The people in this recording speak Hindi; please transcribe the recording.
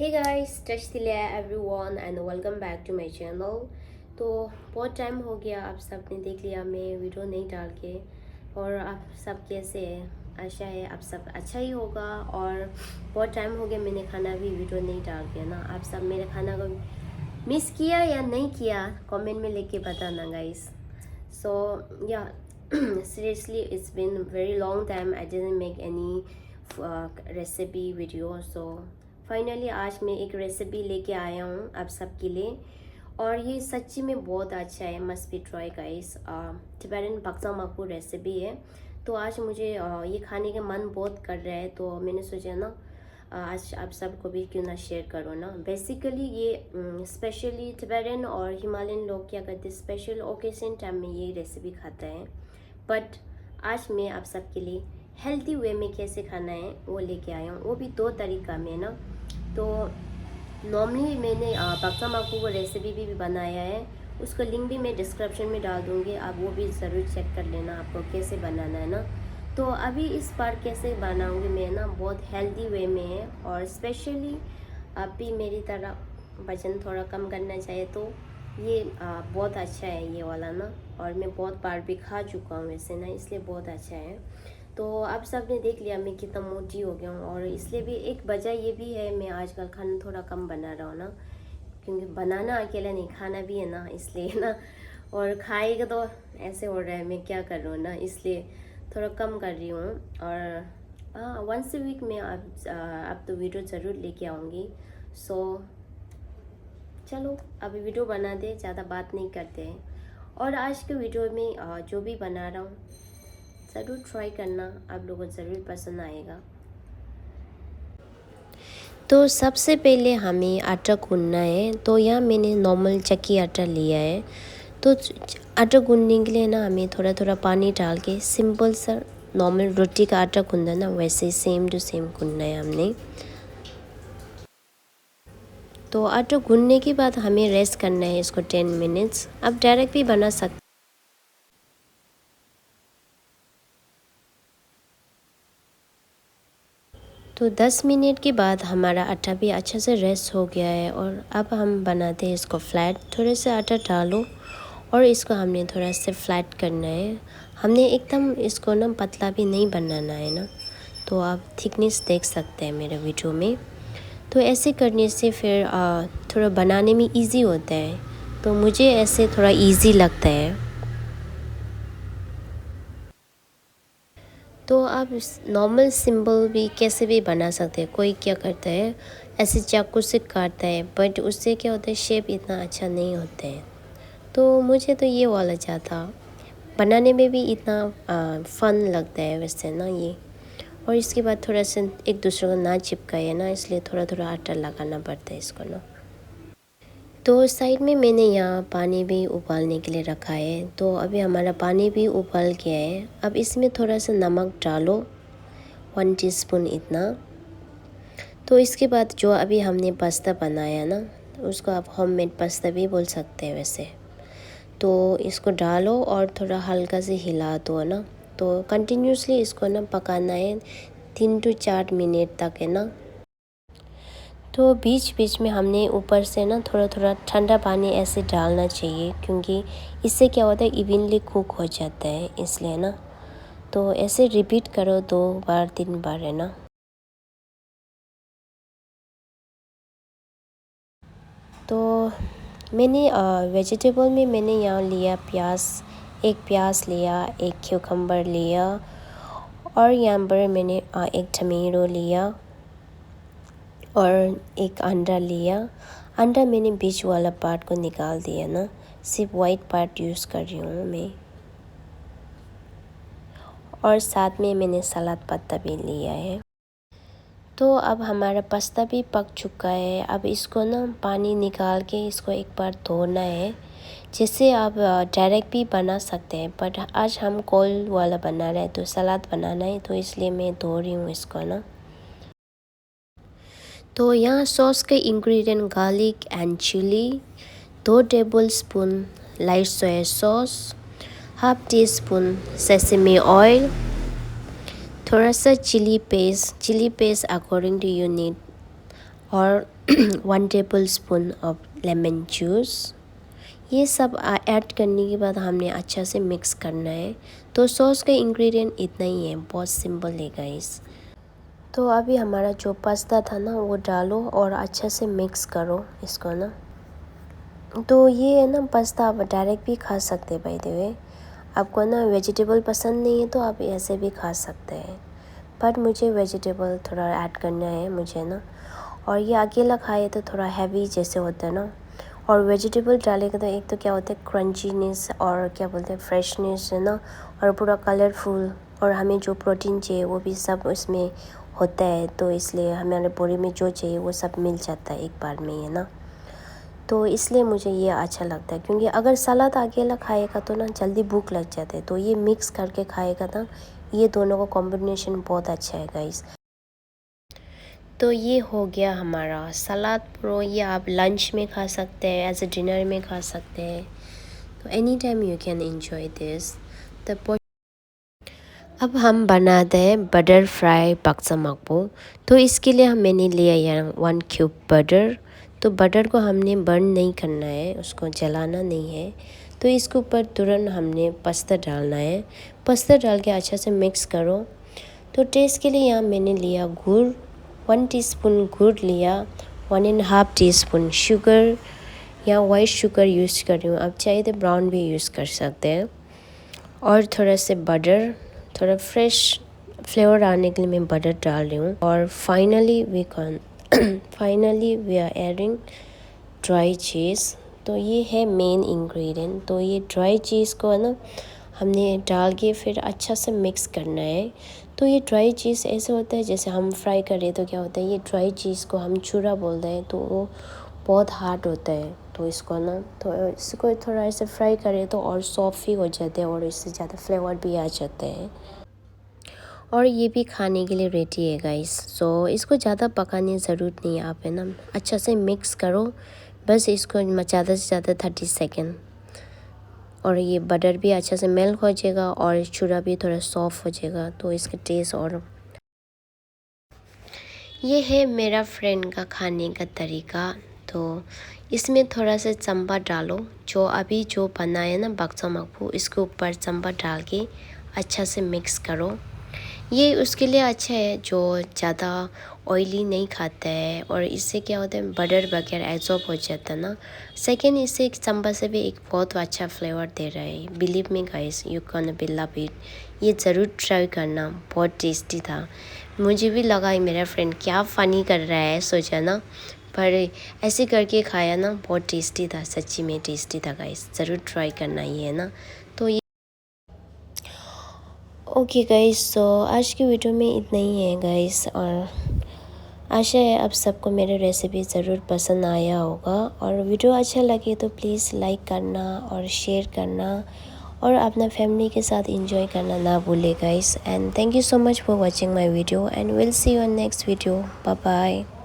Hey guys, टच दिले everyone and welcome back to my channel। तो बहुत टाइम हो गया, आप सब ने देख लिया मैं वीडियो नहीं डाल के। और आप सब कैसे हैं? आशा है आप सब अच्छा ही होगा। और बहुत टाइम हो गया मैंने खाना भी वीडियो नहीं डाल के ना। आप सब मेरे खाना को मिस किया या नहीं किया कमेंट में लेके बताना गाइस। सो या seriously it's been very long time I didn't make any recipe video। so finally आज मैं एक रेसिपी लेके आया हूँ आप सबके लिए। और ये सच्ची में बहुत अच्छा है, must be try guys. Tibetan बक्सा माकू रेसिपी है। तो आज मुझे ये खाने का मन बहुत कर रहा है, तो मैंने सोचा ना आज आप सबको भी क्यों ना शेयर करो ना। बेसिकली ये स्पेशली तिबेटन और हिमालयन लोग क्या करते हैं, स्पेशल ओकेजन टाइम में ये रेसिपी खाता है। बट आज मैं आप सबके लिए हेल्दी वे में कैसे खाना है वो लेके आया हूँ, वो भी दो तरीका में ना। तो नॉर्मली मैंने बक्सा माकू को रेसिपी भी बनाया है, उसका लिंक भी मैं डिस्क्रिप्शन में डाल दूँगी, आप वो भी ज़रूर चेक कर लेना आपको कैसे बनाना है ना। तो अभी इस बार कैसे बनाऊँगी मैं ना, बहुत हेल्दी वे में है। और स्पेशली आप भी मेरी तरह वजन थोड़ा कम करना चाहे तो ये बहुत अच्छा है ये वाला ना। और मैं बहुत बार भी खा चुका हूँ वैसे ना, इसलिए बहुत अच्छा है। तो आप सब ने देख लिया मैं कितना मोटी हो गया हूँ, और इसलिए भी एक वजह ये भी है मैं आजकल खाना थोड़ा कम बना रहा हूँ ना, क्योंकि बनाना अकेला नहीं खाना भी है ना, इसलिए ना। और खाएगा तो ऐसे हो रहा है मैं क्या कर रहा हूँ ना, इसलिए थोड़ा कम कर रही हूँ। और हाँ, वंस ए वीक में आप तो वीडियो ज़रूर लेके आऊँगी। सो चलो अभी वीडियो बना दे, ज़्यादा बात नहीं करते हैं। और आज के वीडियो में जो भी बना रहा हूँ ज़रूर ट्राई करना, आप लोगों को ज़रूर पसंद आएगा। तो सबसे पहले हमें आटा गूंदना है। तो यहाँ मैंने नॉर्मल चक्की आटा लिया है। तो आटा गूंदने के लिए ना हमें थोड़ा थोड़ा पानी डाल के सिंपल सा नॉर्मल रोटी का आटा गूंदा ना वैसे सेम टू सेम गूंदना है हमने। तो आटा गूंदने के बाद हमें रेस्ट करना है इसको 10 मिनट्स। आप डायरेक्ट भी बना सकते। तो 10 मिनट के बाद हमारा आटा भी अच्छा से रेस्ट हो गया है। और अब हम बनाते हैं इसको फ्लैट। थोड़े से आटा डालो और इसको हमने थोड़ा से फ्लैट करना है। हमने एकदम इसको ना पतला भी नहीं बनाना है ना। तो आप थिकनेस देख सकते हैं मेरे वीडियो में। तो ऐसे करने से फिर थोड़ा बनाने में इजी होता है। तो मुझे ऐसे थोड़ा इजी लगता है। तो आप नॉर्मल सिंबल भी कैसे भी बना सकते हैं। कोई क्या करता है ऐसे चाकू से काटता है, बट उससे क्या होता है शेप इतना अच्छा नहीं होता है। तो मुझे तो ये वाला चाहता, बनाने में भी इतना फ़न लगता है वैसे ना ये। और इसके बाद थोड़ा सा एक दूसरे को ना चिपकाए ना, इसलिए थोड़ा थोड़ा आटा लगाना पड़ता है इसको ना। तो साइड में मैंने यहाँ पानी भी उबालने के लिए रखा है। तो अभी हमारा पानी भी उबाल गया है। अब इसमें थोड़ा सा नमक डालो, 1 टीस्पून इतना। तो इसके बाद जो अभी हमने पास्ता बनाया ना, उसको आप होममेड पास्ता भी बोल सकते हैं वैसे। तो इसको डालो और थोड़ा हल्का से हिला दो ना। तो कंटिन्यूसली इसको ना पकाना है 3 to 4 मिनट तक है ना। तो बीच बीच में हमने ऊपर से ना थोड़ा थोड़ा ठंडा पानी ऐसे डालना चाहिए, क्योंकि इससे क्या होता है इवनली कुक हो जाता है, इसलिए ना। तो ऐसे रिपीट करो 2 बार 3 बार है ना। तो मैंने वेजिटेबल में मैंने यहाँ लिया प्याज, एक प्याज लिया, एक क्यूकम्बर लिया, और यहाँ पर मैंने एक टमेटो लिया और एक अंडा लिया। अंडा मैंने बीच वाला पार्ट को निकाल दिया ना, सिर्फ वाइट पार्ट यूज़ कर रही हूँ मैं। और साथ में मैंने सलाद पत्ता भी लिया है। तो अब हमारा पास्ता भी पक चुका है। अब इसको ना पानी निकाल के इसको एक बार धोना है। जैसे आप डायरेक्ट भी बना सकते हैं, बट आज हम कोल्ड वाला बना रहे हैं, तो सलाद बनाना है, तो इसलिए मैं धो रही हूँ इसको ना। तो यहाँ सॉस के ingredient garlic and chilli, 2 tablespoon light soy sauce, half teaspoon sesame oil, थोड़ा सा chilli paste according to you need, और 1 tablespoon of lemon juice. ये सब ऐड करने के बाद हमने अच्छा से मिक्स करना है। तो सॉस का इंग्रेडिएंट इतना ही है, बहुत सिंपल है गाइस। तो अभी हमारा जो पास्ता था ना वो डालो और अच्छा से मिक्स करो इसको ना। तो ये है ना पास्ता आप डायरेक्ट भी खा सकते हैं बाय द वे। आपको ना वेजिटेबल पसंद नहीं है तो आप ऐसे भी खा सकते हैं, बट मुझे वेजिटेबल थोड़ा ऐड करना है मुझे ना। और ये अकेला खाए तो थोड़ा हैवी जैसे होता है ना, और वेजिटेबल डालेगा तो एक तो क्या होता है क्रंचीनेस और क्या बोलते हैं फ्रेशनेस है ना, और पूरा कलरफुल, और हमें जो प्रोटीन चाहिए वो भी सब उसमें होता है। तो इसलिए हमारे बॉडी में जो चाहिए वो सब मिल जाता है एक बार में, है ना। तो इसलिए मुझे ये अच्छा लगता है, क्योंकि अगर सलाद अकेला खाएगा तो ना जल्दी भूख लग जाता है। तो ये मिक्स करके खाएगा ना, ये दोनों का कॉम्बिनेशन बहुत अच्छा है गाइस। तो ये हो गया हमारा सलाद प्रो। ये आप लंच में खा सकते हैं, एज ए डिनर में खा सकते हैं। तो any time you can enjoy this. तो अब हम बनाते हैं बटर फ्राई बक्सा मकबू। तो इसके लिए मैंने लिया यहाँ 1 क्यूब बटर। तो बटर को हमने बर्न नहीं करना है, उसको जलाना नहीं है। तो इसके ऊपर तुरंत हमने पास्ता डालना है। पास्ता डाल के अच्छा से मिक्स करो। तो टेस्ट के लिए यहाँ मैंने लिया गुड़, 1 टीस्पून गुड़ लिया, 1.5 टीस्पून शुगर, या वाइट शुगर यूज़ कर रही हूँ, आप चाहे तो ब्राउन भी यूज़ कर सकते हैं। और थोड़ा से बटर, थोड़ा फ्रेश फ्लेवर आने के लिए मैं बटर डाल रही हूँ। और finally we are adding dry cheese. तो ये है मेन इंग्रेडिएंट। तो ये ड्राई चीज़ को है ना हमने डाल के फिर अच्छा से मिक्स करना है। तो ये ड्राई चीज़ ऐसे होता है जैसे हम फ्राई करें तो क्या होता है, ये ड्राई चीज़ को हम चूरा बोलते हैं, तो वो बहुत हार्ड होता है। तो इसको ना तो इसको थोड़ा ऐसे फ्राई करें तो और सॉफ्ट ही हो जाते हैं, और इससे ज़्यादा फ्लेवर भी आ जाते हैं। और ये भी खाने के लिए रेडी है गाइस। सो इसको ज़्यादा पकाने की ज़रूरत नहीं है, आप है ना अच्छा से मिक्स करो बस इसको ज़्यादा से ज़्यादा 30 सेकेंड। और ये बटर भी अच्छा से मेल्ट हो जाएगा और चूरा भी थोड़ा सॉफ्ट हो जाएगा, तो इसका टेस्ट। और ये है मेरा फ्रेंड का खाने का तरीका। तो इसमें थोड़ा सा चंपा डालो, जो अभी जो बनाया ना बक्सा मकबू, इसके ऊपर चंपा डाल के अच्छा से मिक्स करो। ये उसके लिए अच्छा है जो ज़्यादा ऑयली नहीं खाता है, और इससे क्या होता है बटर वगैरह एब्जॉर्ब हो जाता है ना। सेकेंड, इससे एक चंपा से भी एक बहुत अच्छा फ्लेवर दे रहा है। Believe me guys, you can be love it. ये ज़रूर ट्राई करना, बहुत टेस्टी था। मुझे भी लगा मेरा फ्रेंड क्या फ़नी कर रहा है सोचा ना, पर ऐसे करके खाया ना बहुत टेस्टी था, सच्ची में टेस्टी था गाइस। ज़रूर ट्राई करना ही है ना। तो ये ओके गाइस, तो आज की वीडियो में इतना ही है गाइस, और आशा है आप सबको मेरे रेसिपी ज़रूर पसंद आया होगा। और वीडियो अच्छा लगे तो प्लीज़ लाइक करना और शेयर करना, और अपना फैमिली के साथ एंजॉय करना ना भूले guys. And thank you so much for watching my video, and will see you in next video. Bye bye.